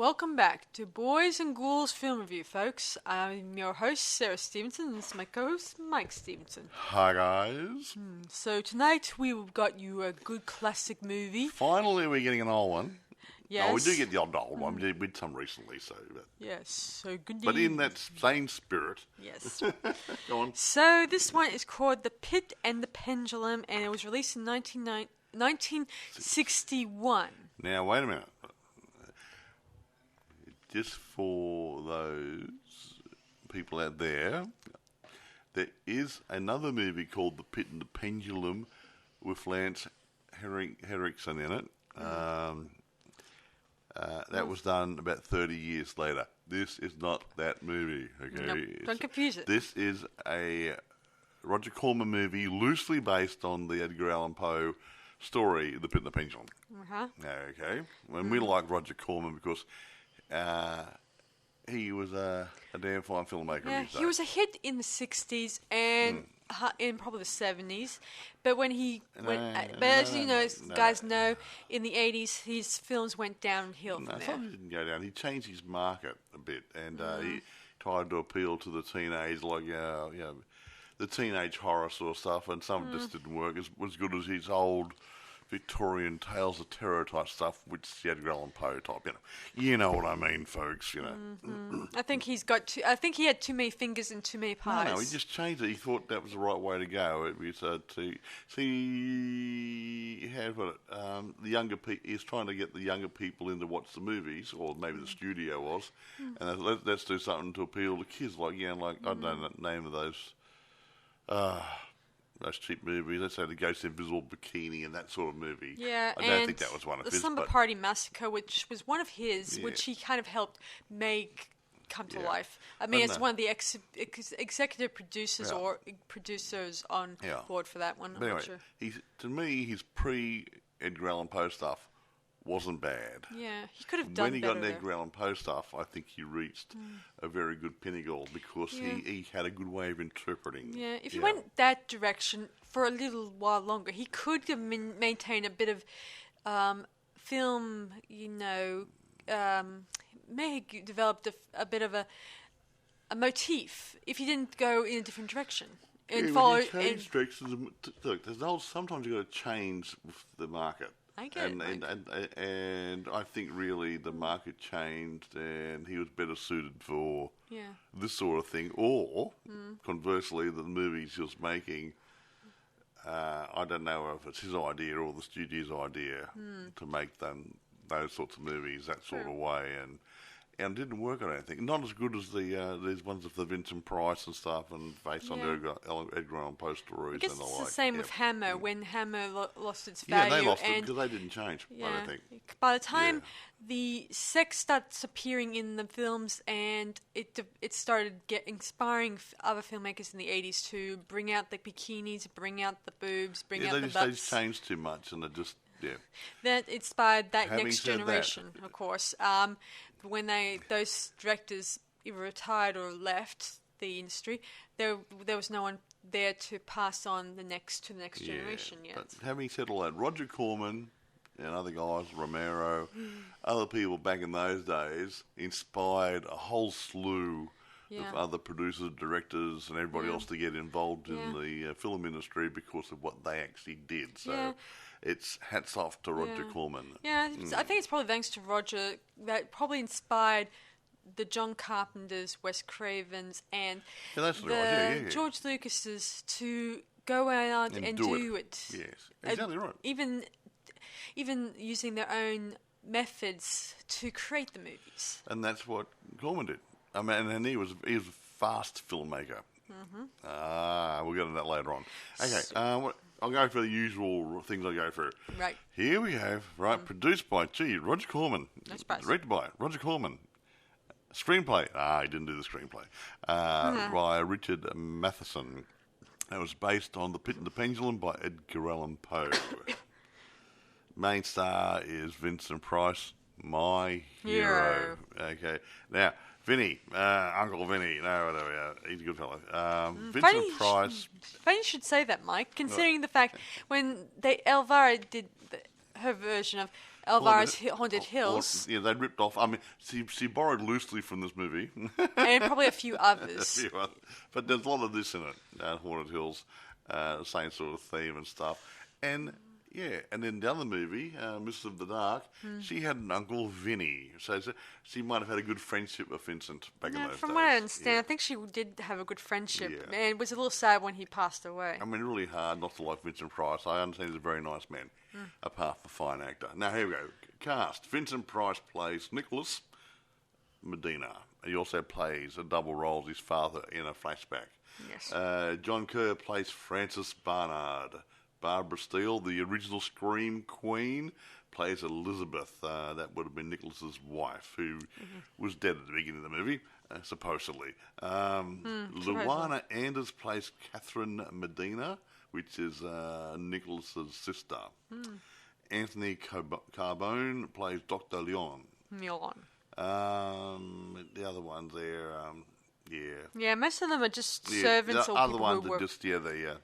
Welcome back to Boys and Ghouls Film Review, folks. I'm your host, Sarah Stephenson, and this is my co-host, Mike Stephenson. Hi, guys. So tonight we've got you a good classic movie. Finally, we're getting an old one. Yes. Oh, we do get the old one. We did some recently, so. Yes, so good. But in that same spirit. Yes. Go on. So this one is called The Pit and the Pendulum, and it was released in 1961. Now, wait a minute. Just for those people out there is another movie called The Pit and the Pendulum with Lance Henriksen in it. That was done about 30 years later. This is not that movie, okay? Nope, don't confuse it. This is a Roger Corman movie loosely based on the Edgar Allan Poe story, The Pit and the Pendulum. Uh-huh. Okay. And we like Roger Corman because he was a damn fine filmmaker. Yeah, he was a hit in the 60s and in probably the 70s. But when as you guys know, in the 80s, his films went downhill from there. He didn't go down. He changed his market a bit, and he tried to appeal to the teenage, the teenage horror sort of stuff, and some just didn't work as good as his old Victorian Tales of Terror type stuff, which is the Edgar Allan Poe type. You know what I mean, folks. I think he had too many fingers and too many pies. No, he just changed it. He thought that was the right way to go. It was the younger people. He's trying to get the younger people in to watch the movies, or maybe the studio was, and let's do something to appeal to kids. I don't know the name of those cheap movies. Let's say the Ghost Invisible Bikini and that sort of movie. Yeah, I don't think that was one of his. The Slumber Party Massacre, which was one of his, which he kind of helped come to life. I mean, it's one of the executive producers or producers on board for that one. But anyway, to me, his pre-Edgar Allan Poe stuff wasn't bad. Yeah, he could have done when he better got there. Edgar Allan Poe stuff, I think he reached a very good pinnacle because he had a good way of interpreting. Yeah, if he went that direction for a little while longer, he could have maintained a bit of film, may have developed a bit of a motif if he didn't go in a different direction. And follow directions. Look, sometimes you've got to change with the market. I get it. And I think really the market changed and he was better suited for this sort of thing. Or, conversely, the movies he was making, I don't know if it's his idea or the studio's idea to make those sorts of movies that sort of way. And it didn't work, I don't think. Not as good as these ones of the Vincent Price and stuff, and based on Edgar Allan Poe stories. I guess and the it's like. the same with Hammer, when Hammer lost its value. Yeah, they lost it because they didn't change, I don't think. By the time the sex starts appearing in the films, and it started inspiring other filmmakers in the 80s to bring out the bikinis, bring out the boobs, bring out the butts. They just changed too much, and it just... Yeah. That inspired that next generation, of course. When those directors either retired or left the industry, there was no one there to pass on to the next generation yet. But having said all that, Roger Corman and other guys, Romero, other people back in those days, inspired a whole slew of other producers, directors, and everybody else to get involved in the film industry because of what they actually did. So it's hats off to Roger Corman. Yeah, I think it's probably thanks to Roger that probably inspired the John Carpenters, Wes Cravens, and George Lucas's to go out and do it. Yes, exactly right. Even using their own methods to create the movies. And that's what Corman did. I mean, and he was a fast filmmaker. We'll get into that later on. Okay, I'll go for the usual things I go through. Right. Here we have, produced by Roger Corman. That's right. Directed by Roger Corman. Screenplay. He didn't do the screenplay. By Richard Matheson. It was based on The Pit and the Pendulum by Edgar Allan Poe. Main star is Vincent Price, my hero. Okay. Now, Vinny, Uncle Vinny, whatever, he's a good fellow. Vincent Price. Funny you should say that, Mike, considering the fact when Elvira did her version of Elvira's Haunted Hills. Yeah, they ripped off. I mean, she borrowed loosely from this movie. And probably a few others. But there's a lot of this in it, Haunted Hills, same sort of theme and stuff. And yeah, and then the other movie, Mists of the Dark, she had an uncle, Vinny. So she might have had a good friendship with Vincent back in those days. From what I understand, I think she did have a good friendship. Yeah. And it was a little sad when he passed away. I mean, really hard not to like Vincent Price. I understand he's a very nice man, apart from a fine actor. Now, here we go. Cast. Vincent Price plays Nicholas Medina. He also plays a double role as his father in a flashback. Yes. John Kerr plays Frances Barnard. Barbara Steele, the original Scream Queen, plays Elizabeth. That would have been Nicholas's wife, who was dead at the beginning of the movie, supposedly. Luana Anders plays Catherine Medina, which is Nicholas's sister. Anthony Carbone plays Dr. Leon. The other ones there, Yeah, most of them are just servants or people who work. The other ones are just, the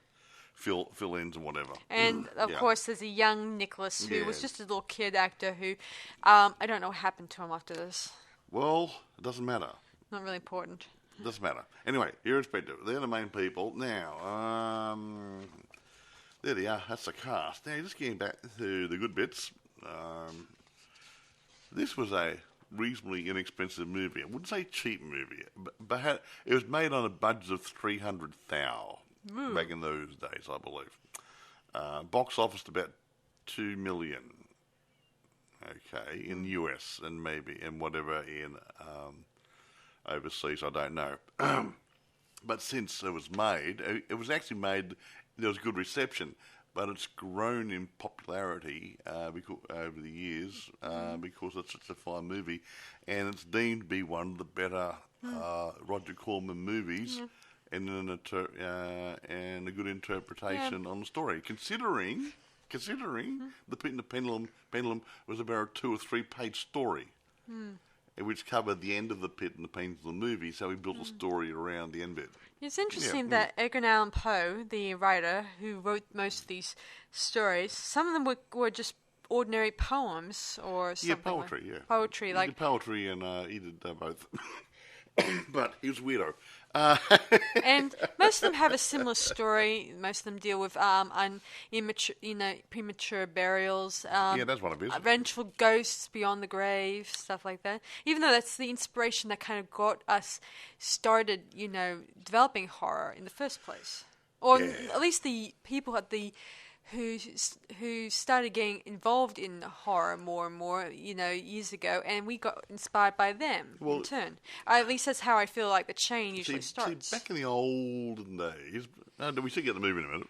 fill-ins and whatever. And, of course, there's a young Nicholas who was just a little kid actor who, I don't know what happened to him after this. Well, it doesn't matter. Not really important. It doesn't matter. Anyway, irrespective, they're the main people. Now, there they are. That's the cast. Now, just getting back to the good bits. This was a reasonably inexpensive movie. I wouldn't say cheap movie, but it was made on a budget of $300,000. Back in those days, I believe. Box office about $2 million. Okay, in US and maybe in whatever in overseas, I don't know. But since it was made, it was actually made. There was good reception, but it's grown in popularity over the years because it's such a fine movie, and it's deemed to be one of the better Roger Corman movies. Yeah. And a good interpretation on the story, considering the Pit and the Pendulum was about a 2 or 3 page story, which covered the end of the Pit and the Pendulum movie. So we built a story around the end bit. It's interesting that Edgar Allan Poe, the writer who wrote most of these stories, some of them were just ordinary poems or something. Yeah, poetry. Like poetry, he did poetry, and he did both. But he was a weirdo. And most of them have a similar story. Most of them deal with premature burials. That's one of his. Vengeful ghosts beyond the grave, stuff like that. Even though that's the inspiration that kind of got us started, developing horror in the first place, or at least the people at the who started getting involved in horror more and more, years ago, and we got inspired by them in turn. At least that's how I feel like the chain usually starts. Back in the olden days, we should get the movie in a minute.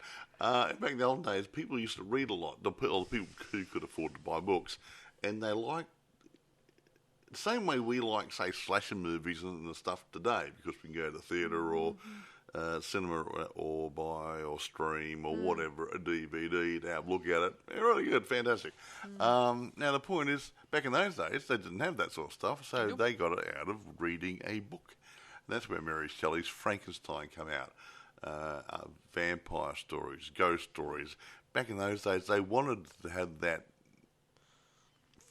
Back in the olden days, people used to read a lot. The people who could afford to buy books, and they liked the same way we like, say, slasher movies and the stuff today, because we can go to the theatre or cinema or buy or stream or whatever, a DVD to have a look at it. They're really good, fantastic. Now the point is, back in those days, they didn't have that sort of stuff, so they got it out of reading a book. And that's where Mary Shelley's Frankenstein came out. Vampire stories, ghost stories. Back in those days, they wanted to have that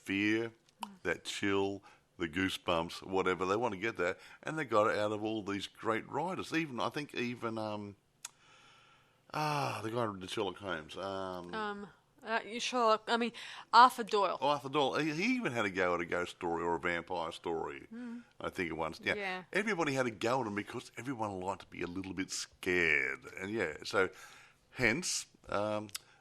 fear, that chill, the goosebumps, whatever. They want to get that, and they got it out of all these great writers. I think the guy who did Sherlock Holmes. Arthur Doyle. Oh, Arthur Doyle. He even had a go at a ghost story or a vampire story, I think it once. Yeah. Everybody had a go at them because everyone liked to be a little bit scared. And so hence,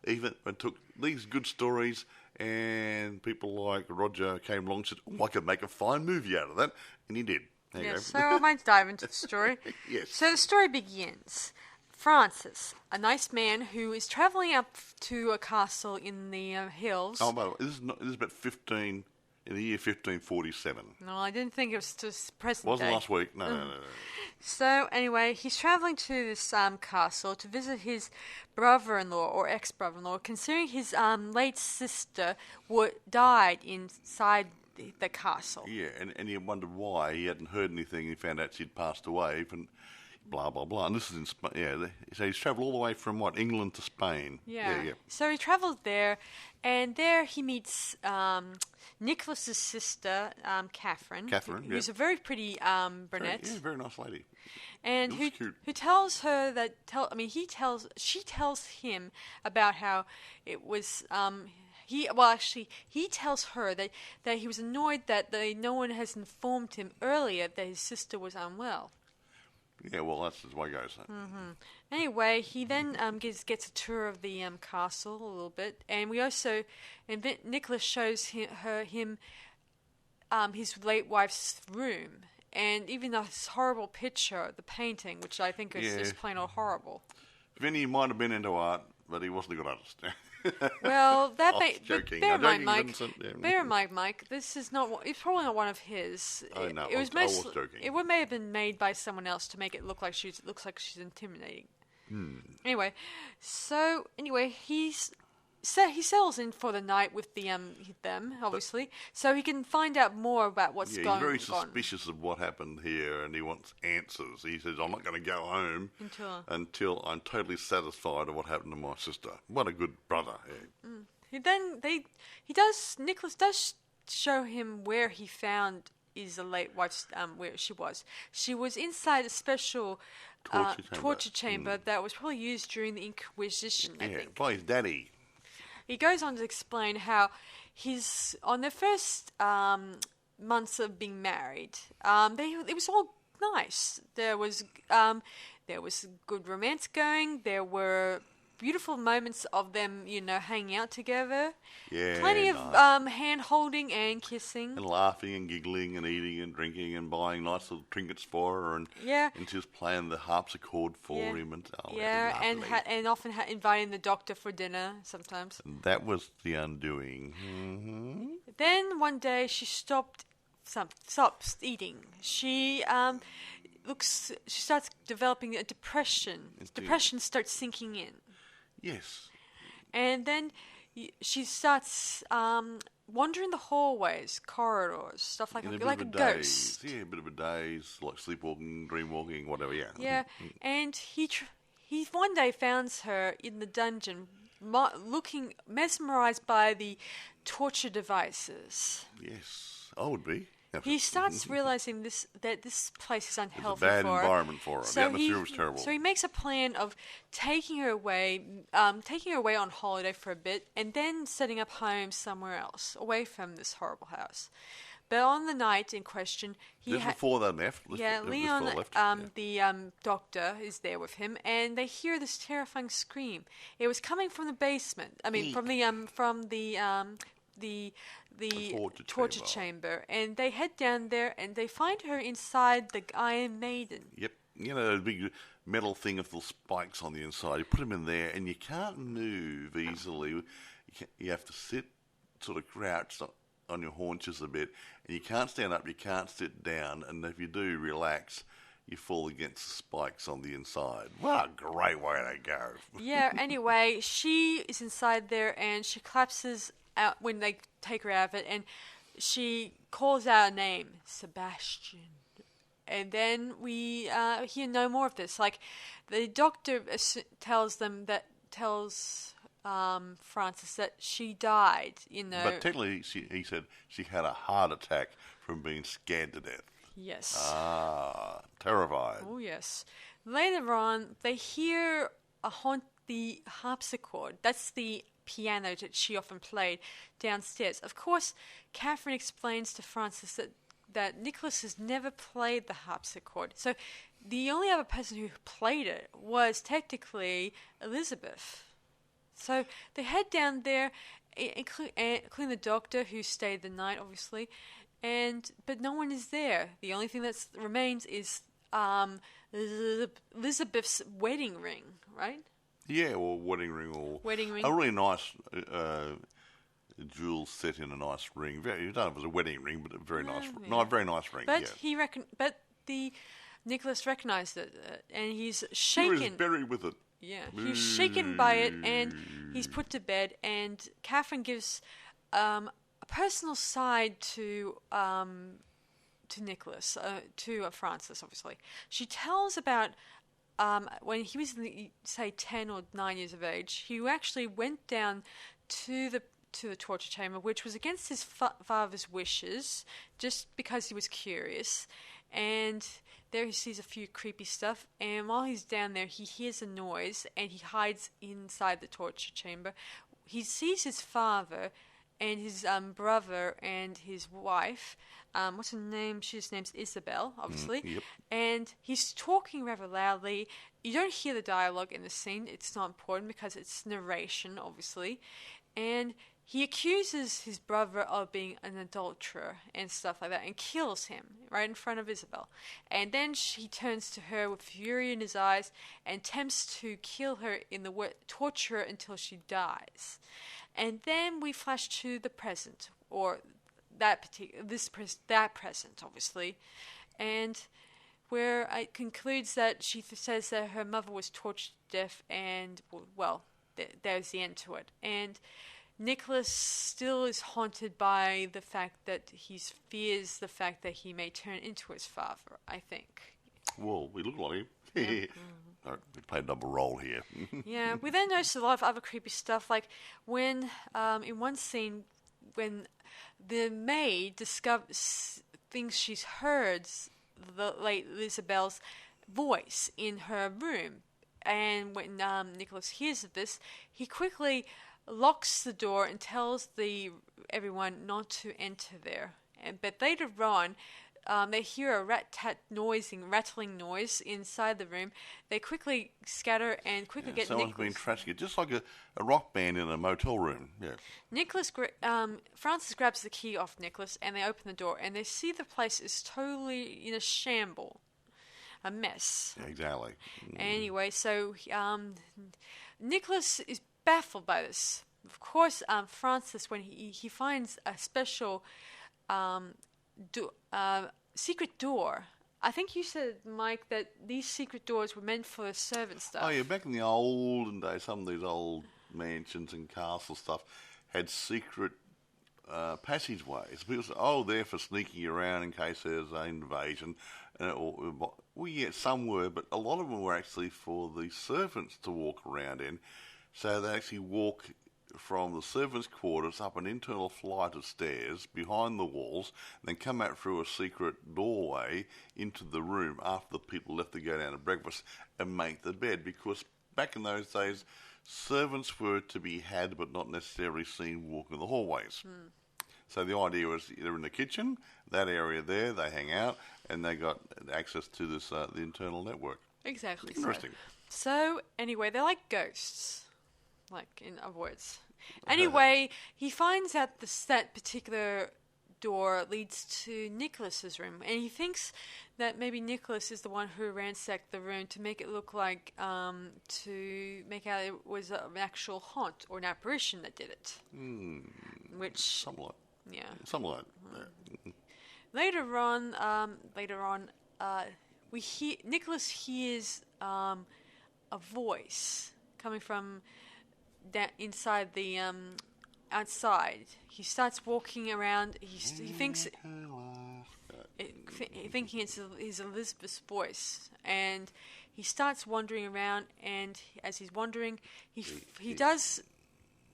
even it took these good stories, and people like Roger came along and said, I could make a fine movie out of that. And he did. There you go. So I might dive into the story. Yes. So the story begins. Francis, a nice man who is travelling up to a castle in the hills. Oh, by the way, this is about 15, in the year 1547. No, I didn't think it was just present day. Wasn't last week. No. So, anyway, he's travelling to this castle to visit his brother-in-law, or ex-brother-in-law, considering his late sister died inside the castle. Yeah, and he wondered why. He hadn't heard anything. He found out she'd passed away. blah, blah, blah. And this is in Spain. Yeah, so he's travelled all the way from, England to Spain. Yeah. Yeah. So he travelled there, and there he meets Nicholas's sister, Catherine. Who's a very pretty brunette. Very nice lady. And who tells her that she tells him about how it was he tells her that he was annoyed that no one has informed him earlier that his sister was unwell. Yeah, well, that's the way it goes. Mm-hmm. Anyway, he then gets a tour of the castle a little bit, and Nicholas shows him his late wife's room, and even this horrible picture, the painting, which I think is just plain old horrible. Vinny might have been into art, but he wasn't a good artist. Well, that bear in mind, Mike. This is not. It's probably not one of his. I was joking. It may have been made by someone else to make it look like she's intimidating. Anyway, he settles in for the night with them, obviously, so he can find out more about what's going on. He's very suspicious of what happened here, and he wants answers. He says, "I'm not going to go home until I'm totally satisfied of what happened to my sister." What a good brother! Yeah. Nicholas does show him where he found his late wife's where she was. She was inside a special torture chamber that was probably used during the Inquisition. I think by his daddy. He goes on to explain how on their first months of being married, it was all nice. There was good romance going. There were beautiful moments of them, hanging out together. Yeah, plenty of hand holding and kissing, and laughing and giggling and eating and drinking and buying nice little trinkets for her, and she was playing the harpsichord for him, and often inviting the doctor for dinner sometimes. And that was the undoing. Mm-hmm. Then one day she stops eating. She starts developing a depression. Depression starts sinking in. Yes. And then she starts wandering the hallways, corridors, stuff like a ghost. Yeah, a bit of a daze, like sleepwalking, dreamwalking, whatever, yeah. Yeah, and he one day finds her in the dungeon, looking mesmerized by the torture devices. Yes, I would be. He starts realizing that this place is unhealthy for her. It's a bad environment for her. The atmosphere was terrible. So he makes a plan of taking her away on holiday for a bit, and then setting up home somewhere else, away from this horrible house. But on the night in question, before they left. Leon, the doctor, is there with him, and they hear this terrifying scream. It was coming from the basement. I mean, from the torture chamber, and they head down there, and they find her inside the Iron Maiden. Yep, a big metal thing with little spikes on the inside. You put them in there, and you can't move easily. You have to sit, sort of crouched on your haunches a bit, and you can't stand up, you can't sit down, and if you do relax, you fall against the spikes on the inside. What a great way to go. Yeah, anyway, she is inside there, and she collapses out when they take her out of it, and she calls out a name, Sebastian. And then we hear no more of this. Like, the doctor tells Francis that she died, But technically, he said she had a heart attack from being scared to death. Yes. Terrified. Oh, yes. Later on, they hear the harpsichord. That's the piano that she often played downstairs. Of course, Catherine explains to Francis that Nicholas has never played the harpsichord. So the only other person who played it was technically Elizabeth. So they head down there, including the doctor who stayed the night, obviously, but no one is there. The only thing that remains is Elizabeth's wedding ring, right? Yeah, or wedding ring, a really nice jewel set in a nice ring. I don't know if it was a wedding ring, but a very nice ring. But Nicholas recognized it, and he's shaken. He was buried with it. Yeah, he's shaken by it, and he's put to bed. And Catherine gives a personal side to Nicholas, to Francis, obviously. She tells about when he was, say, 10 or 9 years of age, he actually went down to the torture chamber, which was against his father's wishes, just because he was curious. And there he sees a few creepy stuff, and while he's down there, he hears a noise, and he hides inside the torture chamber. He sees his father and his brother and his wife. What's her name? His name's Isabel, obviously. Yep. And he's talking rather loudly. You don't hear the dialogue in the scene. It's not important because it's narration, obviously. And he accuses his brother of being an adulterer and stuff like that, and kills him right in front of Isabel. And then he turns to her with fury in his eyes and attempts to kill her torture her until she dies. And then we flash to the present, or that present, obviously, and where it concludes that she says that her mother was tortured to death, and well, there's the end to it. And Nicholas still is haunted by the fact that he fears the fact that he may turn into his father, I think. Well, we look like him. Yeah. We played a double role here. Yeah, we then notice a lot of other creepy stuff, like when, in one scene, when the maid thinks she's heard the late Isabel's voice in her room. And when Nicholas hears of this, he quickly locks the door and tells everyone not to enter there. But later on, they hear a rattling noise inside the room. They quickly scatter and quickly get someone's Nicholas. Been trashing it, just like a rock band in a motel room. Yeah. Francis grabs the key off Nicholas, and they open the door, and they see the place is totally in a shamble, a mess. Yeah, exactly. Anyway, so Nicholas is baffled by this. Of course, Francis, when he finds a special secret door. I think you said, Mike, that these secret doors were meant for servant stuff. Oh, yeah, back in the olden days, some of these old mansions and castle stuff had secret passageways. People say, they're for sneaking around in case there's an invasion. Well, yeah, some were, but a lot of them were actually for the servants to walk around in. So they actually walk from the servants' quarters up an internal flight of stairs behind the walls, and then come out through a secret doorway into the room after the people left to go down to breakfast and make the bed. Because back in those days, servants were to be had but not necessarily seen walking the hallways. So the idea was they're in the kitchen, that area there, they hang out, and they got access to this the internal network. Exactly. Interesting. So anyway, they're like ghosts. Like, in other words. Anyway, he finds out that particular door leads to Nicholas's room, and he thinks that maybe Nicholas is the one who ransacked the room to make it look like, to make out it was an actual haunt or an apparition that did it. Which... Somewhat. Yeah. Somewhat. Later on, Nicholas hears a voice coming from inside the outside. He starts walking around. He thinks thinking it's Elizabeth's voice, and he starts wandering around. And as he's wandering, he does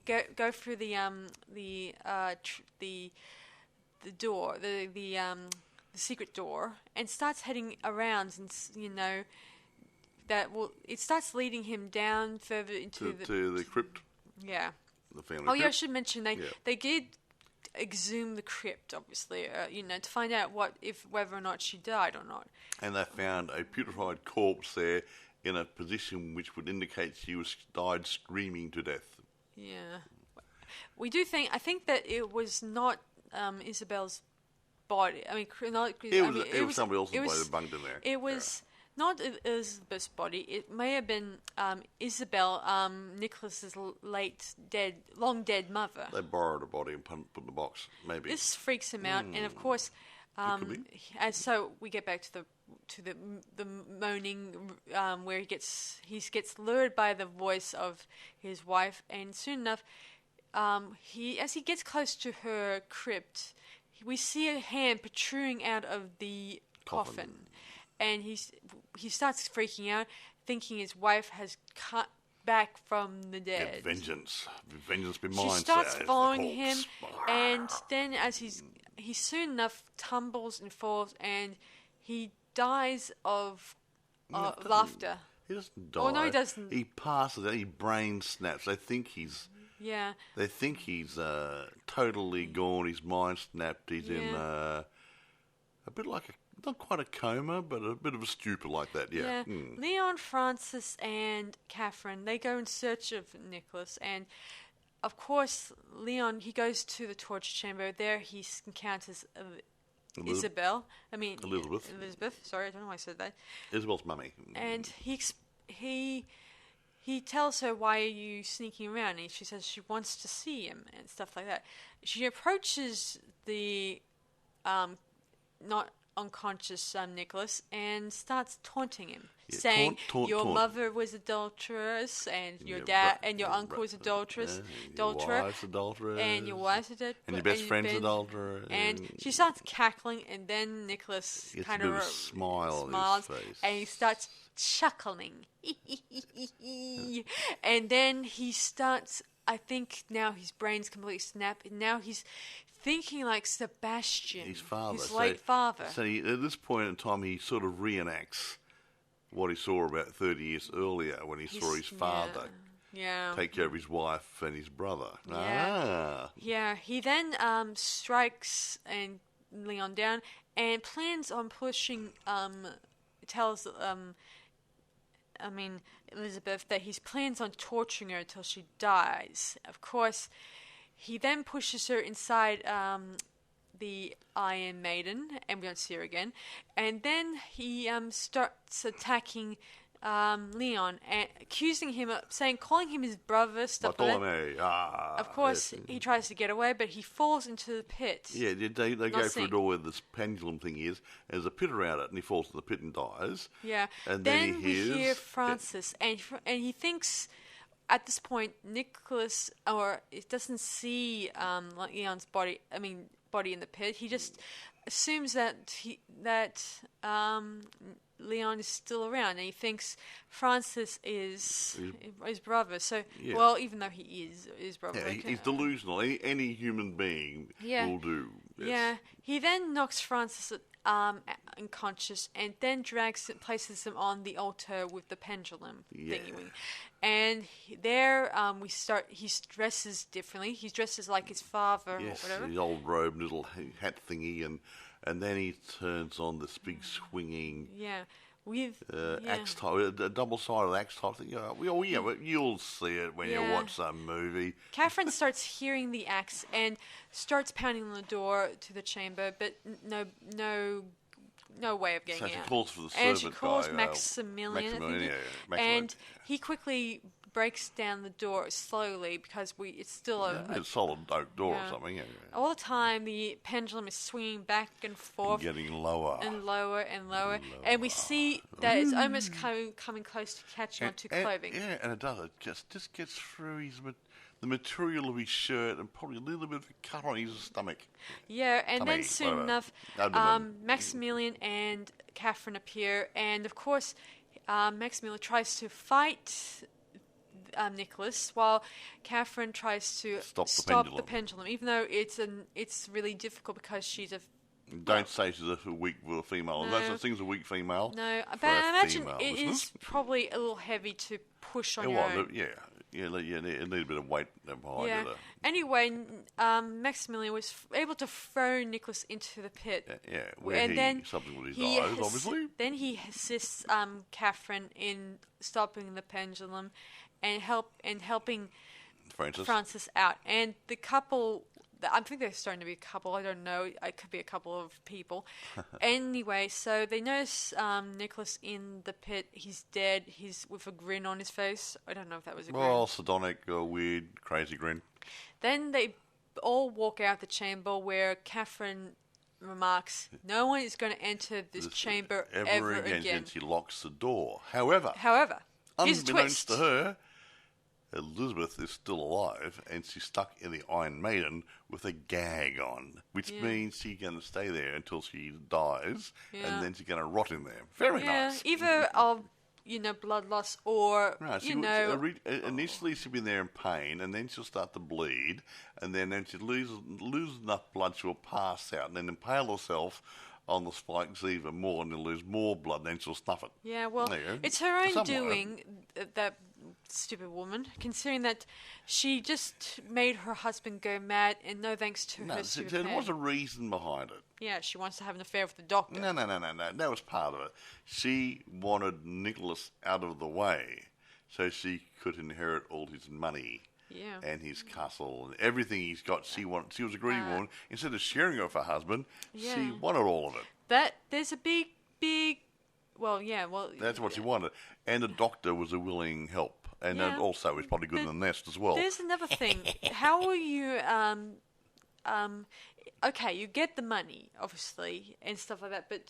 go through the door, the secret door, and starts heading around, and it starts leading him down further into the crypt. Yeah. The family crypt. Yeah, I should mention they did exhume the crypt, obviously, to find out whether or not she died or not. And they found a putrefied corpse there in a position which would indicate she died screaming to death. Yeah. I think that it was not Isabel's body. I mean, it was somebody else's body that bunged in there. It was not Elizabeth's body. It may have been Isabel, Nicholas's long dead mother. They borrowed a body and put in a box, maybe. This freaks him out, and of course, so we get back to the moaning, where he gets lured by the voice of his wife, and soon enough, as he gets close to her crypt, we see a hand protruding out of the coffin. And he starts freaking out. thinking his wife has cut back from the dead. Yeah, vengeance be mine. She starts following him, and then as he soon enough tumbles and falls, and he dies of laughter. He doesn't die. Oh no, he doesn't. He passes out. He brain snaps. They think he's. Yeah. They think he's totally gone. His mind snapped. He's in a bit like not quite a coma, but a bit of a stupor like that. Yeah. Leon, Francis, and Catherine, they go in search of Nicholas, and of course, Leon, he goes to the torture chamber. There, he encounters Elizabeth. Sorry, I don't know why I said that. Isabel's mummy. And he tells her, why are you sneaking around? And she says she wants to see him and stuff like that. She approaches the not unconscious Nicholas and starts taunting him, saying your mother was adulterous, and your dad and your uncle was adulterer, your wife's adulteress, and your wife's adulteress, and your best friend's adulterer. And she starts cackling, and then Nicholas kind of smiles on his face, and he starts chuckling, and then he starts. I think now his brain's completely snapped, and now he's thinking like Sebastian, his father, his late father. So at this point in time, he sort of reenacts what he saw about 30 years earlier when he saw his father take care of his wife and his brother. Yeah. He then strikes Leon down and plans on pushing. Tells Elizabeth that he plans on torturing her until she dies. Of course, he then pushes her inside the Iron Maiden, and we don't see her again. And then he starts attacking Leon, and accusing him of calling him his brother, stuff like that. Of course, he tries to get away, but he falls into the pit. Yeah, they go through a door where this pendulum thing is. There's a pit around it, and he falls in the pit and dies. Yeah. And then we hear Francis, and he thinks at this point Nicholas, or it doesn't see Leon's body. Body in the pit. He just assumes that Leon is still around, and he thinks Francis is his brother. So, well, even though he is his brother, he's delusional. Any human being will do. Yes. Yeah. He then knocks Francis unconscious, and then places him on the altar with the pendulum thingy. And there he dresses differently. He dresses like his father or whatever. His old robe, little hat thingy, and then he turns on this big swinging axe type, a double-sided axe type thing. You'll see it when you watch some movie. Catherine starts hearing the axe and starts pounding on the door to the chamber, but no way of getting out. She calls for the and servant she calls guy, Maximilian, and he quickly breaks down the door slowly because it's still a solid oak door or something. All the time, the pendulum is swinging back and forth, getting lower and lower and lower, and we see that it's almost coming close to catching onto clothing. And it does. It just gets through the material of his shirt and probably a little bit of a cut on his stomach. Yeah, and then soon enough, Maximilian and Catherine appear, and of course, Maximilian tries to fight Nicholas, while Catherine tries to stop the pendulum, even though it's really difficult because she's a... Don't say she's a weak female. No. Those things a weak female. No, but I imagine it is probably a little heavy to push on your own. It needs a bit of weight behind it. Anyway, Maximilian was able to throw Nicholas into the pit. Something with his eyes, obviously. Then he assists Catherine in stopping the pendulum and helping Francis out. And the couple, I think they're starting to be a couple. I don't know. It could be a couple of people. Anyway, so they notice Nicholas in the pit. He's dead. He's with a grin on his face. I don't know if that was a grin. Well, sardonic, weird, crazy grin. Then they all walk out the chamber where Catherine remarks, no one is going to enter this chamber ever again. She locks the door. However, unbeknownst to her, Elizabeth is still alive, and she's stuck in the Iron Maiden with a gag on, which means she's going to stay there until she dies, and then she's going to rot in there. Very nice. blood loss or, initially she'll be there in pain, and then she'll start to bleed, and then she'll lose enough blood, she'll pass out, and then impale herself on the spikes even more, and then lose more blood, and then she'll snuff it. Yeah, well, it's her own doing, that stupid woman, considering that she just made her husband go mad, and no thanks to her stupid there was a reason behind it. Yeah, she wants to have an affair with the doctor. No. That was part of it. She wanted Nicholas out of the way so she could inherit all his money and his castle and everything he's got. She was a greedy woman. Instead of sharing it with her husband, she wanted all of it. There's a big... That's what she wanted. And the doctor was a willing help. And also was probably good in the nest as well. There's another thing. How will you... okay, you get the money, obviously, and stuff like that, but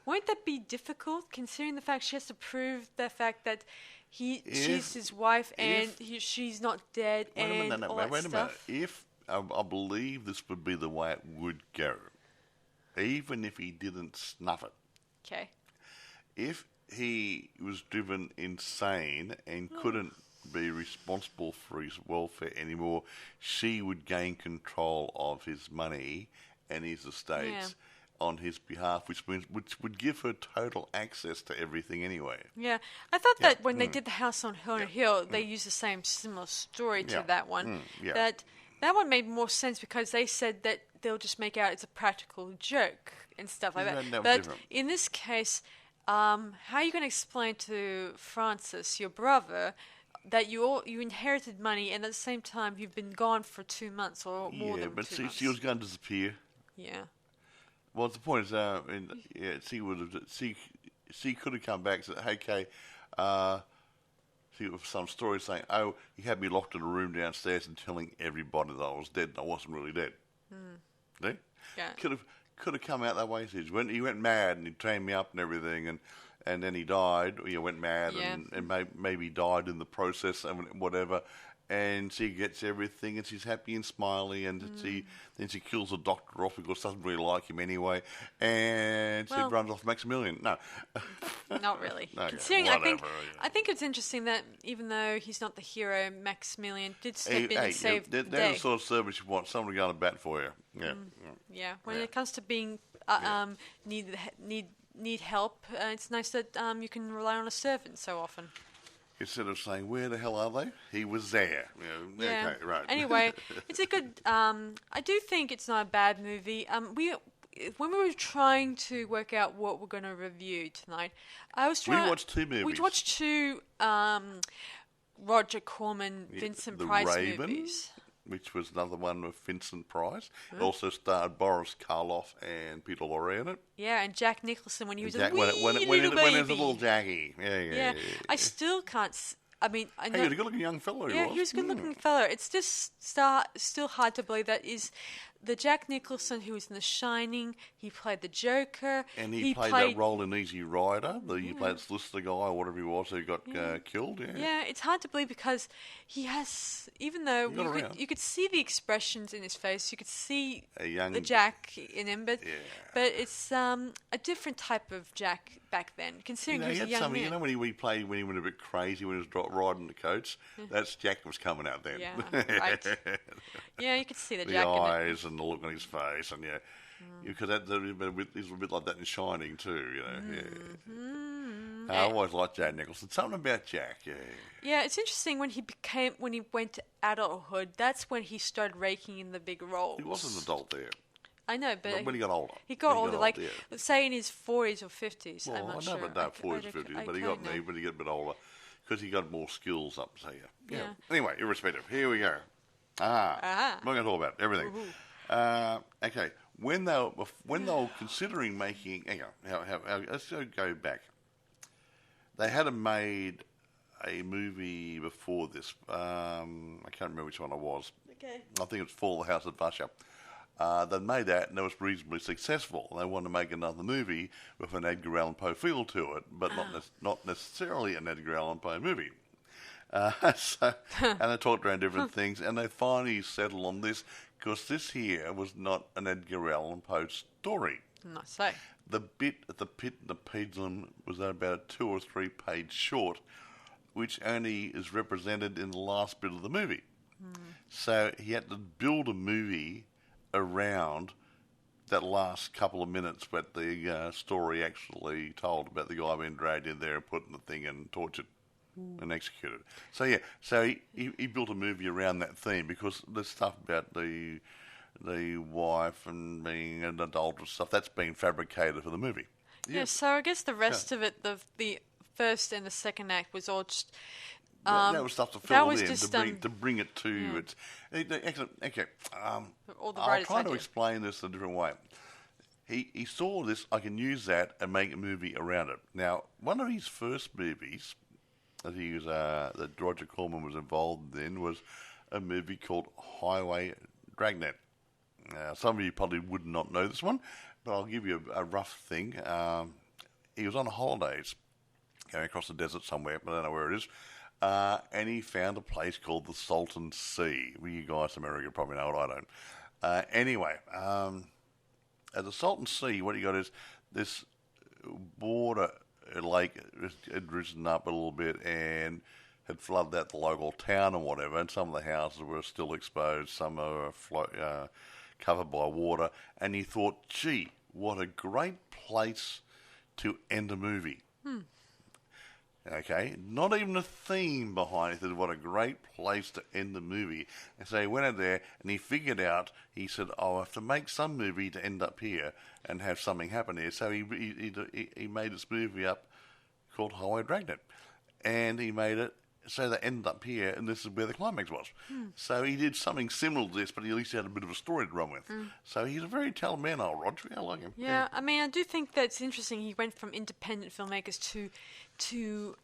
won't that be difficult, considering the fact she has to prove the fact that she's his wife and she's not dead and all that stuff? If I believe this would be the way it would go, even if he didn't snuff it. Okay. If he was driven insane and couldn't be responsible for his welfare anymore, she would gain control of his money and his estates on his behalf, which would give her total access to everything anyway. Yeah, I thought that when they did the House on Hill, they used the similar story to that one. That one made more sense because they said that they'll just make out it's a practical joke and stuff like that. But in this case, how are you going to explain to Francis, your brother, that you inherited money and at the same time you've been gone for 2 months or more than 2 months? Yeah, but she was going to disappear. Yeah. Well, the point is, she could have come back and said, "Okay," she with some story saying, "Oh, he had me locked in a room downstairs and telling everybody that I was dead and I wasn't really dead." See? Yeah. Could have come out that way. He went mad and he trained me up and everything, and then he died. He went mad and maybe died in the process and whatever. And she gets everything, and she's happy and smiley, and then she kills the doctor off because she doesn't really like him anyway, and she runs off Maximilian. No, not really. Okay, considering, I think it's interesting that even though he's not the hero, Maximilian did step in and save the day. They're the sort of service you want. Someone to go on a bat for you. Yeah. When it comes to being need help, it's nice that you can rely on a servant so often. Instead of saying, "Where the hell are they?" He was there. Yeah. Okay, right. Anyway, it's a good... I do think it's not a bad movie. When we were trying to work out what we're going to review tonight, we watched 2 movies. We watched 2 Roger Corman, Vincent Price Raven, movies. Which was another one with Vincent Price. It also starred Boris Karloff and Peter Lorre in it. Yeah, and Jack Nicholson when he was a when little baby. When he was a little Jackie. Yeah. I still can't... I mean, I know... He was a good-looking young fellow. He was a good-looking fellow. It's just still hard to believe that is the Jack Nicholson who was in The Shining. He played the Joker. And he played that role in Easy Rider. He played solicitor guy or whatever he was who got killed. Yeah, it's hard to believe because he has, even though you could see the expressions in his face, you could see the Jack in him, but it's a different type of Jack back then, considering he was a young man. You know when he went a bit crazy when he was riding the coach, that's Jack was coming out then. Yeah, right. Yeah, you could see the Jack eyes and the look on his face, and because he's a bit like that in Shining too, I always liked Jack Nicholson. Something about Jack, Yeah, it's interesting when he went to adulthood. That's when he started raking in the big roles. He was an adult there. I know, but when he got older. He got older, say in his 40s or 50s. Well, I'm not I sure. know about 40s, 50s, but he got when he got a bit older because he got more skills up. So Anyway, irrespective, here we go. We're going to talk about everything. Okay, when they were considering making, let's go back. They had made a movie before this. I can't remember which one it was. Okay. I think it was Fall of the House of Usher. They made that and it was reasonably successful. They wanted to make another movie with an Edgar Allan Poe feel to it, but not necessarily an Edgar Allan Poe movie. And they talked around different things, and they finally settled on this because this here was not an Edgar Allan Poe story. Not so. The bit at the pit and the Pendulum was about a 2 or 3 page short, which only is represented in the last bit of the movie. So he had to build a movie around that last couple of minutes that the story actually told about the guy being dragged in there and put in the thing and tortured and executed. So yeah, he built a movie around that theme, because there's stuff about the wife and being an adulteress stuff that's been fabricated for the movie. Yeah, so I guess the rest of it, the first and the second act was all just... that was stuff to fill in, just, to bring it to its... Okay, I'll try to explain this a different way. He saw this, I can use that and make a movie around it. Now, one of his first movies that that Roger Corman was involved in was a movie called Highway Dragnet. Some of you probably would not know this one, but I'll give you a rough thing. He was on holidays going across the desert somewhere, but I don't know where it is, and he found a place called the Salton Sea. Well, you guys in America probably know it, I don't. Anyway, at the Salton Sea, what you got is this border lake had risen up a little bit and had flooded out the local town and whatever, and some of the houses were still exposed, some are covered by water, and he thought, gee, what a great place to end a movie. Okay, not even a theme behind it. He said, what a great place to end the movie. And so he went out there and he figured out, he said, I have to make some movie to end up here and have something happen here. So he made this movie up called Highway Dragnet. And he made it so they ended up here, and this is where the climax was. So he did something similar to this, but at least he had a bit of a story to run with. So he's a very talented man, old Roger. I like him. Yeah, I mean, I do think that's interesting. He went from independent filmmakers to to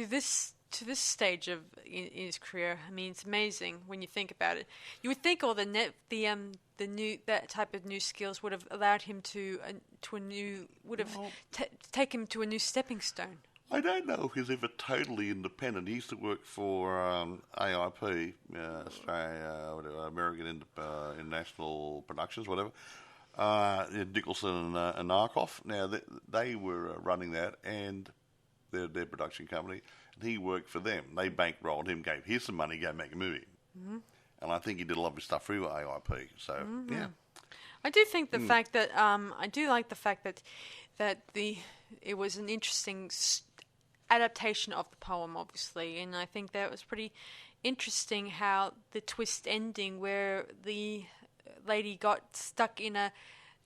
this stage of in his career. I mean, it's amazing when you think about it. You would think all that type of new skills would have allowed him take him to a new stepping stone. I don't know if he's ever totally independent. He used to work for AIP, Australia, American International Productions, whatever. Nicholson and Narkoff. Now, they were running that, and their production company, and he worked for them. They bankrolled him, gave here's some money, go make a movie. And I think he did a lot of stuff through AIP. So, yeah. I do think the fact that I do like the fact that it was an interesting adaptation of the poem, obviously, and I think that was pretty interesting how the twist ending where the lady got stuck in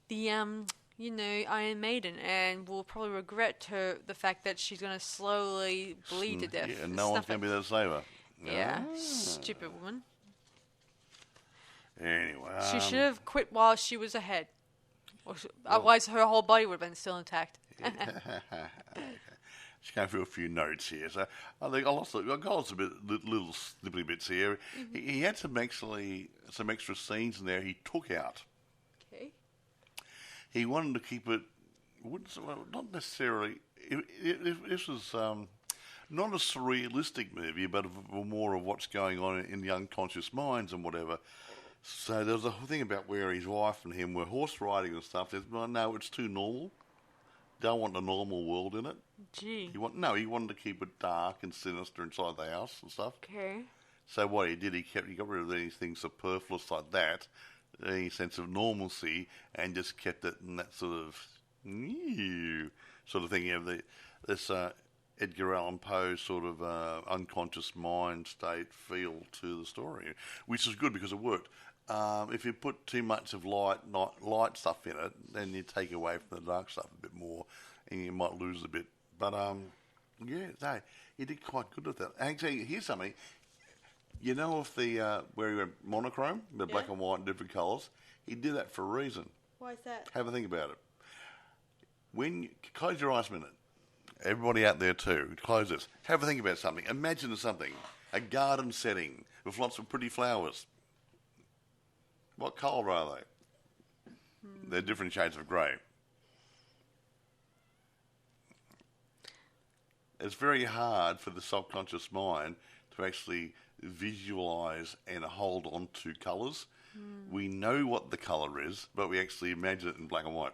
the Iron Maiden and will probably regret the fact that she's going to slowly bleed to death. Yeah, and no one's going to be there to save her. Yeah, stupid woman. Anyway, she should have quit while she was ahead. Otherwise, her whole body would have been still intact. Just going through a few notes here. So I think I got some little snippy bits here. He had some extra scenes in there he took out. Okay. He wanted to keep it, not necessarily. This was not a surrealistic movie, but more of what's going on in the unconscious minds and whatever. So there was a thing about where his wife and him were horse riding and stuff. There's, no, it's too normal. Don't want a normal world in it. Gee. He wanted to keep it dark and sinister inside the house and stuff. Okay. So what he did, he got rid of anything superfluous like that, any sense of normalcy, and just kept it in that sort of thing. You have this Edgar Allan Poe sort of unconscious mind state feel to the story, which is good because it worked. If you put too much of light stuff in it, then you take away from the dark stuff a bit more, and you might lose a bit. But he did quite good with that. Actually, here's something. You know, if where he went monochrome, the black and white and different colours, he did that for a reason. Why is that? Have a think about it. Close your eyes a minute. Everybody out there too, close this. Have a think about something. Imagine something, a garden setting with lots of pretty flowers. What colour are they? They're different shades of grey. It's very hard for the subconscious mind to actually visualise and hold on to colours. We know what the colour is, but we actually imagine it in black and white.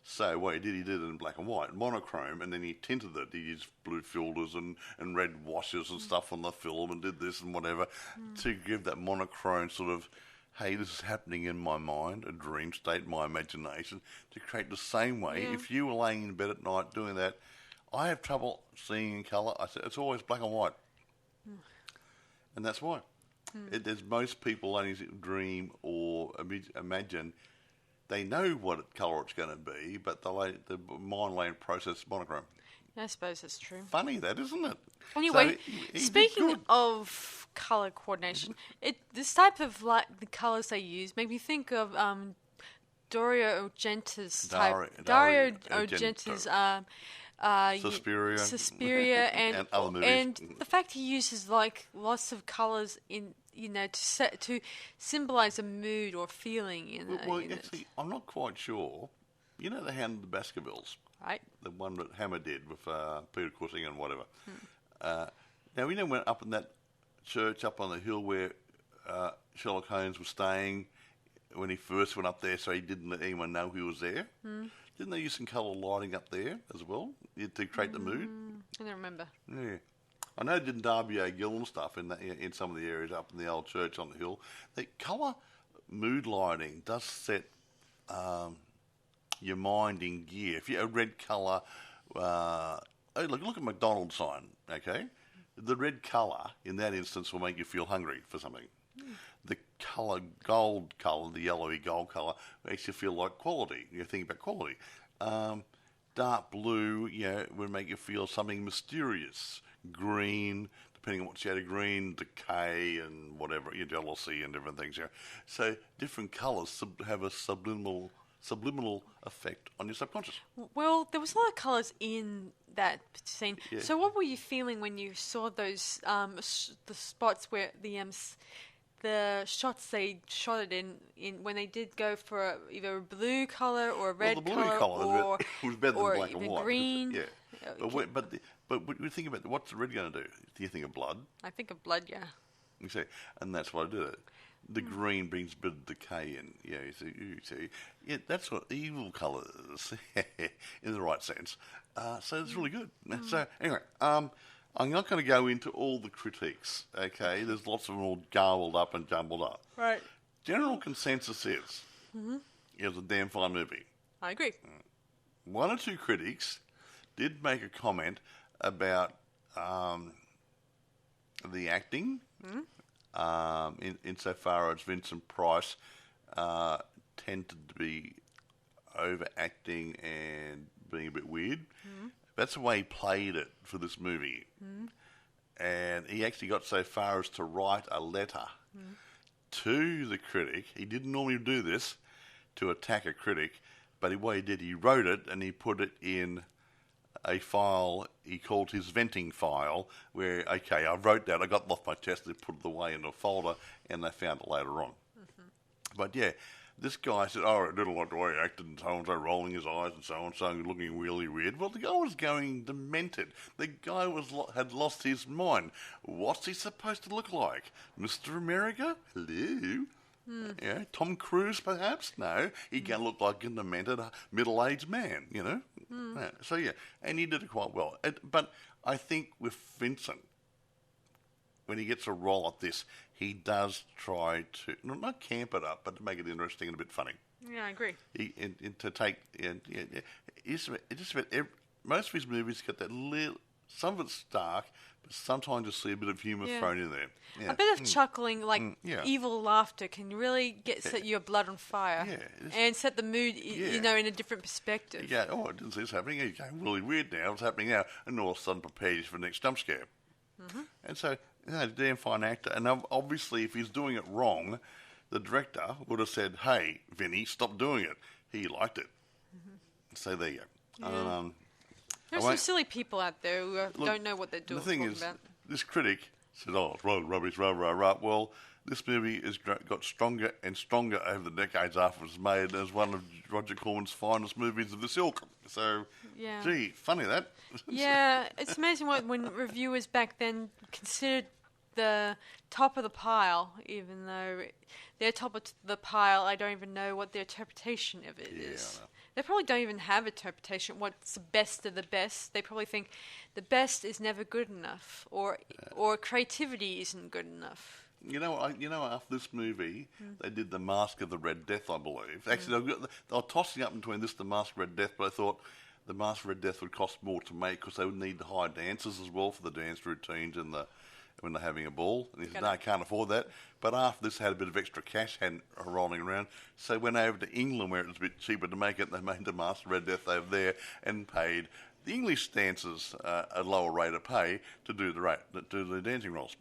So what he did it in black and white, monochrome, and then he tinted it. He used blue filters and red washes and stuff on the film and did this and whatever to give that monochrome sort of, hey, this is happening in my mind, a dream state, my imagination, to create the same way. Yeah. If you were laying in bed at night doing that, I have trouble seeing in colour. I said, it's always black and white. And that's why. There's most people only dream or imagine. They know what colour it's going to be, but the mind lay and process monochrome. I suppose that's true. Funny that, isn't it? Anyway, speaking of colour coordination, this type of the colours they use make me think of Dario Argento's type. Dario Argento's Suspiria and other movies. And the fact he uses lots of colours in to symbolise a mood or feeling. Actually, I'm not quite sure. You know the Hound of the Baskervilles, right? The one that Hammer did with Peter Cushing and whatever. Now we went up in that church up on the hill where Sherlock Holmes was staying when he first went up there, so he didn't let anyone know he was there. Didn't they use some colour lighting up there as well to create the mood? I don't remember. Yeah. I know they did Derby O'Gill and stuff in some of the areas up in the old church on the hill. The colour mood lighting does set your mind in gear. If you a red colour, look at McDonald's sign, okay? The red colour in that instance will make you feel hungry for something. The colour, gold colour, the yellowy gold colour, makes you feel like quality. You think about quality. Dark blue, would make you feel something mysterious. Green, depending on what shade of green, decay and whatever, your jealousy and different things. So different colours have a subliminal effect on your subconscious. Well, there was a lot of colours in that scene. Yeah. So what were you feeling when you saw those the spots where the shots they shot it in when they did go for either a blue colour or a red colour or was better than black and white. Green. Yeah. But when you think about what's the red going to do? Do you think of blood? I think of blood, yeah. You see, and that's why I did it. The green brings a bit of decay in. You see. Yeah, that's what evil colours in the right sense. So it's really good. So anyway, I'm not going to go into all the critiques, okay? There's lots of them all garbled up and jumbled up. Right. General consensus is it was a damn fine movie. I agree. One or two critics did make a comment about the acting, insofar as Vincent Price tended to be overacting and being a bit weird. That's the way he played it for this movie. And he actually got so far as to write a letter to the critic. He didn't normally do this, to attack a critic, but what he did, he wrote it and he put it in a file he called his venting file, where, okay, I wrote that, I got it off my chest, they put it away in a folder, and they found it later on. But yeah, this guy said, I didn't like the way he acted, and so-and-so rolling his eyes, and so-and-so looking really weird. Well, the guy was going demented. The guy had lost his mind. What's he supposed to look like? Mr. America? Hello? Yeah, Tom Cruise, perhaps? No, he can look like a demented middle-aged man, Yeah. So, yeah, and he did it quite well. But I think with Vincent, when he gets a role like this, he does try to, not camp it up, but to make it interesting and a bit funny. Yeah, I agree. Most of his movies get that little, some of it's dark, but sometimes you see a bit of humour thrown in there. Yeah. A bit of chuckling, evil laughter can really set your blood on fire and set the mood, in a different perspective. Yeah, I didn't see this happening. You're going really weird now. What's happening now? And all of a sudden prepares you for the next jump scare. And so, damn fine actor. And obviously, if he's doing it wrong, the director would have said, hey, Vinny, stop doing it. He liked it. So there you go. Yeah. There's some silly people out there who don't know what they're doing. The thing is, this critic said, it's rubbish, rah. Well, this movie has got stronger and stronger over the decades after it was made as one of Roger Corman's finest movies of this ilk. So, gee, funny that. Yeah, it's amazing when reviewers back then considered the top of the pile, even though they're top of the pile, I don't even know what their interpretation of it is. They probably don't even have interpretation. What's the best of the best? They probably think the best is never good enough, or creativity isn't good enough. After this movie, they did The Mask of the Red Death, I believe. Actually, they were tossing up between this and The Mask of Red Death, but I thought The Mask of Red Death would cost more to make because they would need to hire dancers as well for the dance routines and when they're having a ball. And he said, no, I can't afford that. But after this had a bit of extra cash rolling around, so they went over to England where it was a bit cheaper to make it. They made The Mask of Red Death over there and paid the English dancers a lower rate of pay to do the dancing roles.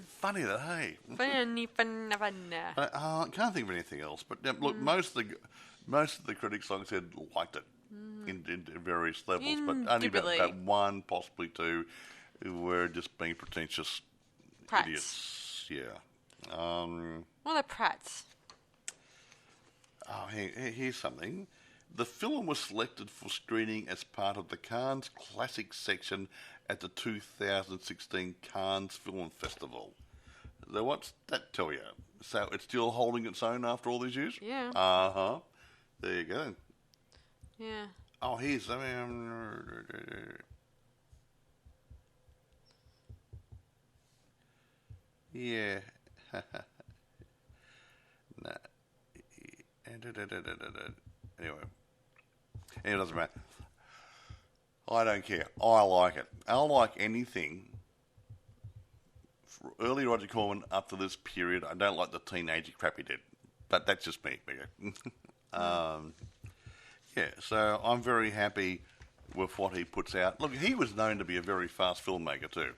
Funny that, hey? Funny. I can't think of anything else. But look, most of the critics, like I said, liked it in various levels. But only about one, possibly two, who were just being pretentious Prats. idiots. Yeah. Well, they're prats. Oh, here's something. The film was selected for screening as part of the Cannes Classics section at the 2016 Cannes Film Festival. So what's that tell you? So it's still holding its own after all these years? Yeah. Uh-huh. There you go. Yeah. Oh, here's... yeah. Nah. Anyway, it doesn't matter. I don't care. I like it. I'll like anything. Early Roger Corman up to this period, I don't like the teenage crap he did. But that's just me. Yeah, so I'm very happy with what he puts out. Look, he was known to be a very fast filmmaker too.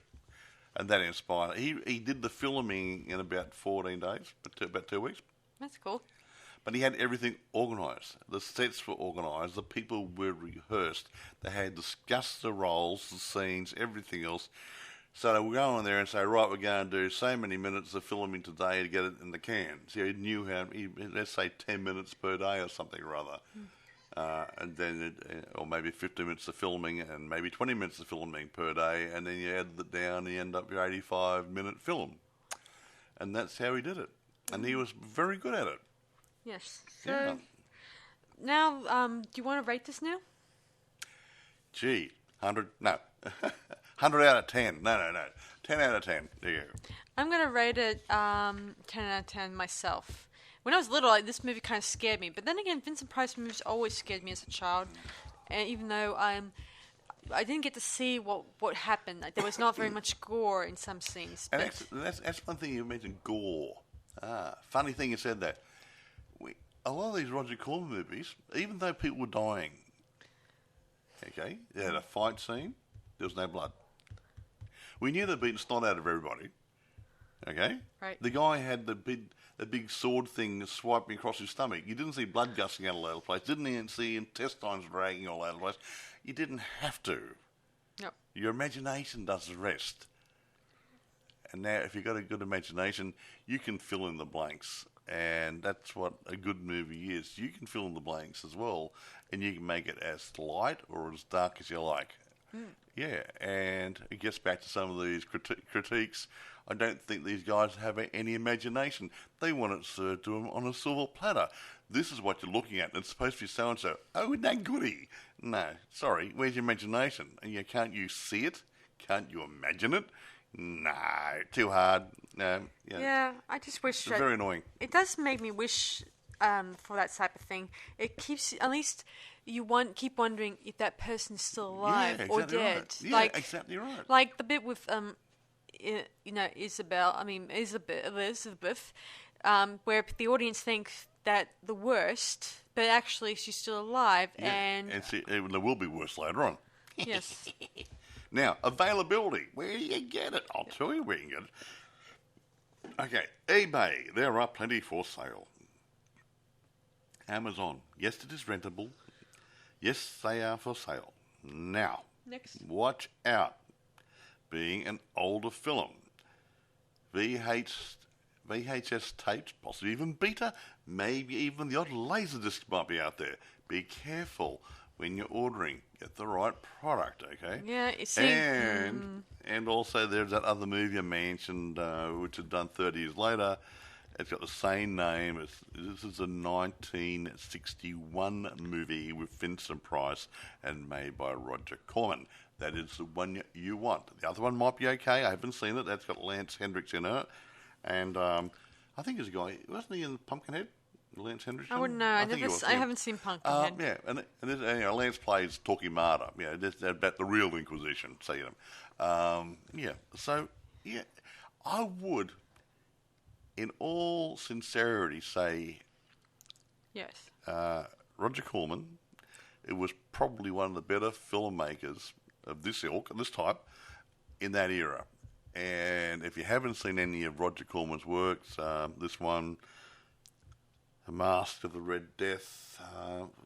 And that inspired. He did the filming in about 14 days, about 2 weeks. That's cool. But he had everything organised. The sets were organised. The people were rehearsed. They had discussed the roles, the scenes, everything else. So they would go on there and say, right, we're going to do so many minutes of filming today to get it in the can. So he knew let's say 10 minutes per day or something or other. And then, or maybe 15 minutes of filming and maybe 20 minutes of filming per day. And then you add it down and you end up with your 85-minute film. And that's how he did it. And he was very good at it. Yes. So now, do you want to rate this now? Gee, 100? No. 100 out of 10. No. 10 out of 10. There you go. I'm going to rate it 10 out of 10 myself. When I was little, this movie kind of scared me. But then again, Vincent Price movies always scared me as a child. And even though I didn't get to see what happened. There was not very much gore in some scenes. And that's one thing you mentioned, gore. Funny thing you said that. A lot of these Roger Corman movies, even though people were dying, okay, they had a fight scene, there was no blood. We knew they'd beaten snot out of everybody, okay? Right. The guy had the big sword thing swiping across his stomach. You didn't see blood gushing out all over the place. Didn't even see intestines dragging all over the place. You didn't have to. No. Your imagination does the rest. And now, if you've got a good imagination, you can fill in the blanks. And that's what a good movie is. You can fill in the blanks as well, and you can make it as light or as dark as you like. Yeah, and it gets back to some of these critiques. I don't think these guys have any imagination. They want it served to them on a silver platter. This is what you're looking at, and it's supposed to be so-and-so. Oh, isn't that goody? No, sorry, where's your imagination? And can't you see it? Can't you imagine it? No, too hard. No, yeah, I just wish... It's very annoying. It does make me wish for that type of thing. It keeps... At least you keep wondering if that person's still alive or dead. Right. Yeah, exactly right. Like the bit with, Elizabeth, where the audience thinks that the worst, but actually she's still alive. Yeah. And there will be worse later on. Yes. Now, availability. Where do you get it? I'll tell you where you can get it. Okay, eBay. There are plenty for sale. Amazon. Yes, it is rentable. Yes, they are for sale. Now, next, watch out. Being an older film. VHS tapes, possibly even beta, maybe even the odd Laserdisc might be out there. Be careful. when you're ordering, get the right product, okay? Yeah, you see. And also there's that other movie I mentioned, which is done 30 years later. It's got the same name. This is a 1961 movie with Vincent Price and made by Roger Corman. That is the one you want. The other one might be okay. I haven't seen it. That's got Lance Hendricks in it. And I think there's a guy, wasn't he in Pumpkinhead? Lance Hendricks? I wouldn't know. I haven't seen Pumpkinhead. Yeah, and Lance plays Talkie Martyr. Yeah, that's about the real Inquisition. See them. I would, in all sincerity, say yes. Roger Corman. It was probably one of the better filmmakers of this ilk, this type, in that era. And if you haven't seen any of Roger Corman's works, this one, The Mask of the Red Death,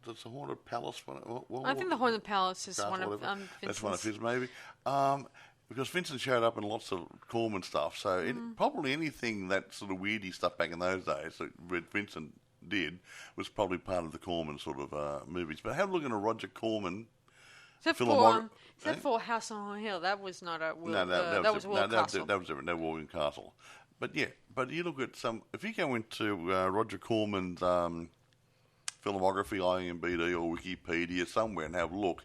that's the Haunted Palace one. I think the Haunted Palace is one of Vincent's. That's one of his, maybe. Because Vincent showed up in lots of Corman stuff, so probably anything that sort of weirdy stuff back in those days that Vincent did was probably part of the Corman sort of movies. But have a look at a Roger Corman. Except for House on Hill, that was not a that was Will Castle. That was different. That was William Castle. But yeah, you look at if you go into Roger Corman's filmography, IMDb or Wikipedia somewhere and have a look,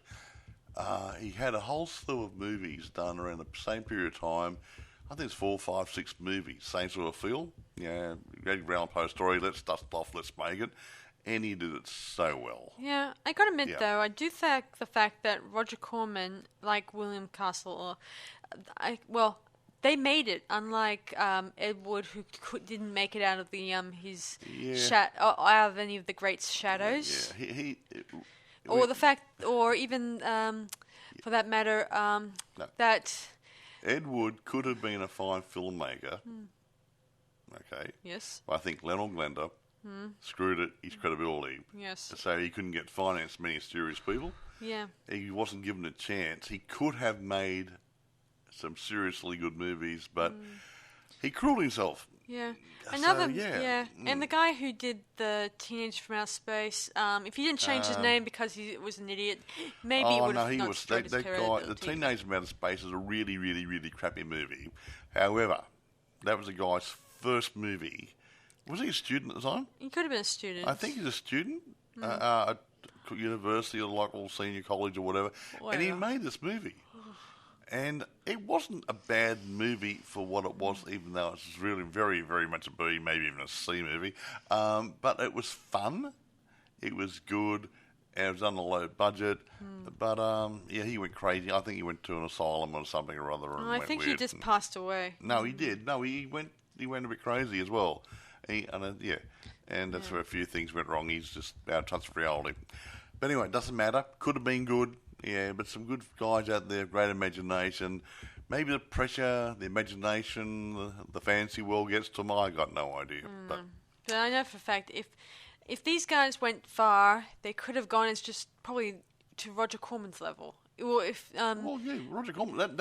he had a whole slew of movies done around the same period of time. I think it's 4, 5, 6 movies, same sort of feel. Yeah, Round Post story, let's dust off, let's make it. And he did it so well. Yeah, I got to admit, though, I do think the fact that Roger Corman, like William Castle, they made it, unlike Ed Wood, who didn't make it out of the out of any of the great shadows. Yeah, or even for that matter, that Ed Wood could have been a fine filmmaker. Okay. Yes. But I think Leonard Glenda screwed it, his credibility. Yes. So he couldn't get financed many serious people. Yeah. He wasn't given a chance. He could have made some seriously good movies, but he crueled himself. Yeah. And the guy who did the Teenage from Outer Space, if he didn't change his name because he was an idiot, maybe he would have not destroyed his credibility. The Teenage from Outer Space is a really, really, really crappy movie. However, that was the guy's first movie. Was he a student at the time? He could have been a student. I think he's a student at university or local senior college or whatever. And he made this movie. And it wasn't a bad movie for what it was, even though it's really very, very much a B, maybe even a C movie. But it was fun. It was good. And it was on a low budget. But, he went crazy. I think he went to an asylum or something or other. And I think he just passed away. No, he did. No, he went a bit crazy as well. And that's where a few things went wrong. He's just out of touch with reality. But anyway, it doesn't matter. Could have been good. Yeah, but some good guys out there, great imagination. Maybe the pressure, the imagination, the fancy world gets to them. I got no idea. But I know for a fact, if these guys went far, they could have gone as just probably to Roger Corman's level. Or if Roger Corman.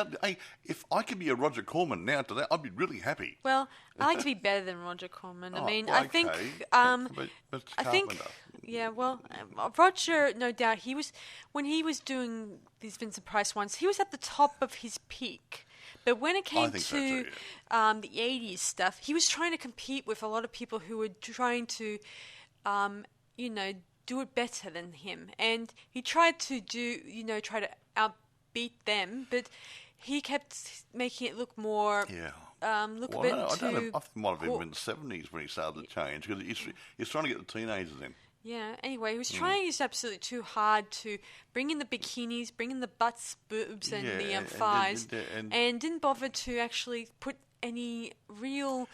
If I could be a Roger Corman now today, I'd be really happy. Well, I like to be better than Roger Corman. I mean, okay. I think. Yeah, well, Roger, no doubt, when he was doing these Vincent Price ones, he was at the top of his peak. But when it came to the 80s stuff, he was trying to compete with a lot of people who were trying to, do it better than him. And he tried to try to outbeat them, but he kept making it look more... Yeah. I think it might have been in the 70s when he started to change, because he's trying to get the teenagers in. Yeah, anyway, he was trying his absolutely too hard to bring in the bikinis, bring in the butts, boobs, and the thighs, and didn't bother to actually put any real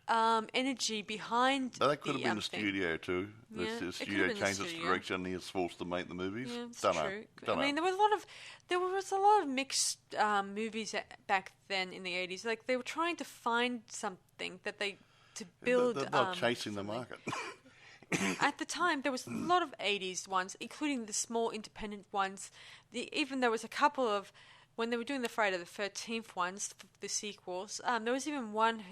energy behind that could have been the studio too. The studio changed its direction and he was forced to make the movies. Yeah, that's true. I mean, there was a lot of mixed movies back then in the 80s. Like, they were trying to find something to build. They're not chasing the market. At the time, there was a lot of 80s ones, including the small independent ones. Even there was a couple of when they were doing the Friday the 13th ones, the sequels, there was even one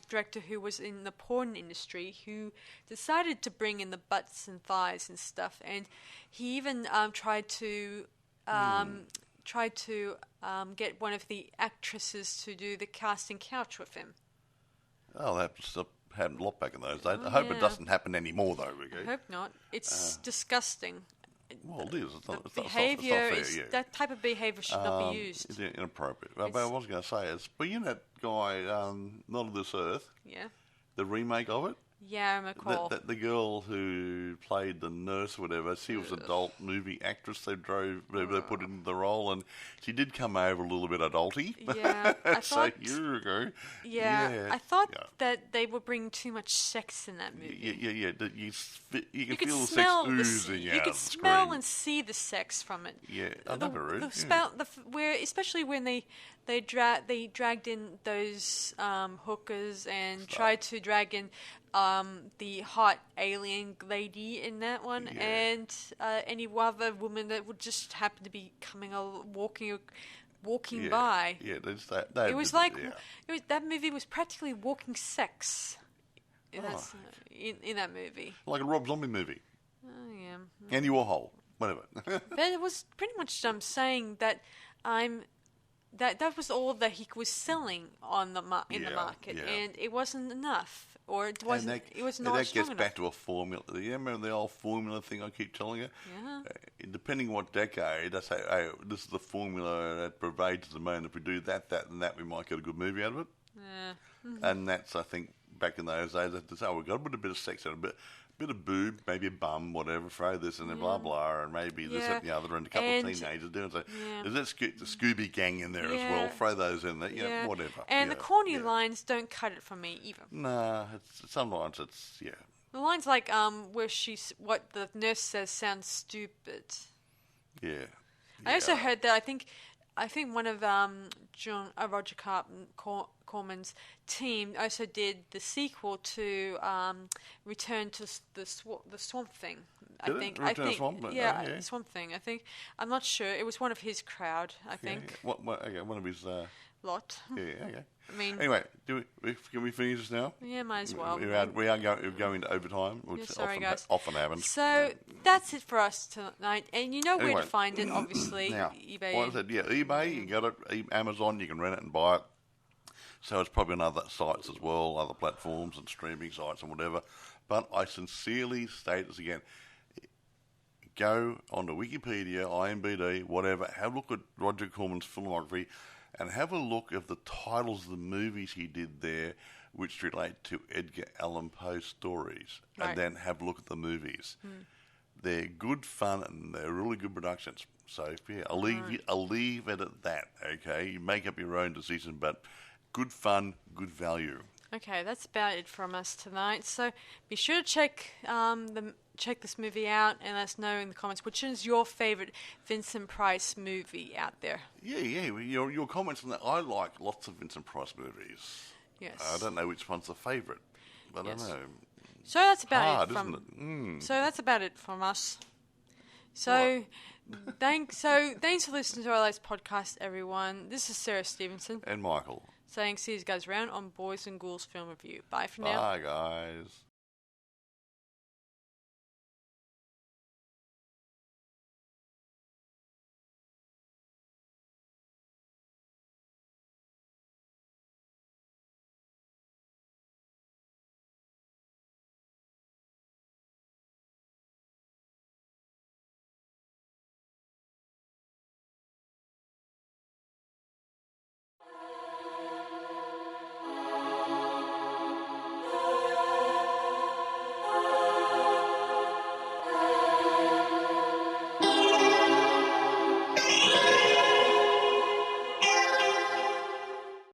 director who was in the porn industry who decided to bring in the butts and thighs and stuff, and he even tried to get one of the actresses to do the casting couch with him. Oh, that happened a lot back in those days. I hope it doesn't happen anymore, though, Ricky. I hope not. It's disgusting. Well, it is. It's not fair, that type of behaviour should not be used. It's inappropriate. But what I was going to say is, but you know that guy, Not of This Earth? Yeah. The remake of it? Yeah, I recall. The girl who played the nurse or whatever, she was an adult movie actress. They put in the role, and she did come over a little bit adulty. Yeah, I thought. A year ago. Yeah, I thought that they were bringing too much sex in that movie. Yeah. You can feel the sex oozing out. You can smell and see the sex from it. Yeah, I never read. Especially when they dragged in those hookers and tried to drag in the hot alien lady in that one, and any other woman that would just happen to be walking by. Yeah, it was like that movie was practically walking sex. In that movie, like a Rob Zombie movie. Oh yeah. Andy Warhol, whatever. But it was pretty much saying that that was all that he was selling on the market, and it wasn't enough. Or it wasn't. It was not strong enough. That gets back to a formula. You remember the old formula thing I keep telling you? Yeah. Depending what decade, I say, hey, this is the formula that pervades the moment. If we do that, and that, we might get a good movie out of it. Yeah. Mm-hmm. And that's, I think, back in those days, we've got to put a bit of sex out of it. Bit of boob, maybe a bum, whatever, throw this and then blah, blah, and maybe this, that, and the other, and a couple of teenagers doing so. There's that the Scooby Gang in there as well. Throw those in there, whatever. And the corny lines don't cut it for me either. Nah, sometimes it's, The lines like where what the nurse says sounds stupid. Yeah. I also heard that, I think one of Roger Corman's team also did the sequel to Return to the Swamp Thing. Swamp Thing. I think I'm not sure. It was one of his crowd. I think. One of his lot. Yeah. Okay. I mean, anyway, can we finish this now? Yeah, might as well. We are going to overtime, which guys. often happens. So that's it for us tonight, and you know where to find it. Obviously, now, eBay. What I said, eBay. You can go to Amazon. You can rent it and buy it. So it's probably on other sites as well, other platforms and streaming sites and whatever. But I sincerely state this again. Go onto Wikipedia, IMDb, whatever. Have a look at Roger Corman's filmography and have a look at the titles of the movies he did there which relate to Edgar Allan Poe stories. Right. And then have a look at the movies. They're good fun and they're really good productions. So, I'll leave it at that, okay? You make up your own decision, but good fun, good value. Okay, that's about it from us tonight. So be sure to check this movie out and let us know in the comments which is your favourite Vincent Price movie out there. Yeah. Your comments on that. I like lots of Vincent Price movies. Yes. I don't know which one's the favourite. I don't know. So that's about isn't it? So that's about it from us. So thanks for listening to our latest podcast, everyone. This is Sarah Stephenson and Michael. Saying see you guys around on Boys and Ghouls Film Review. Bye for now. Bye, guys.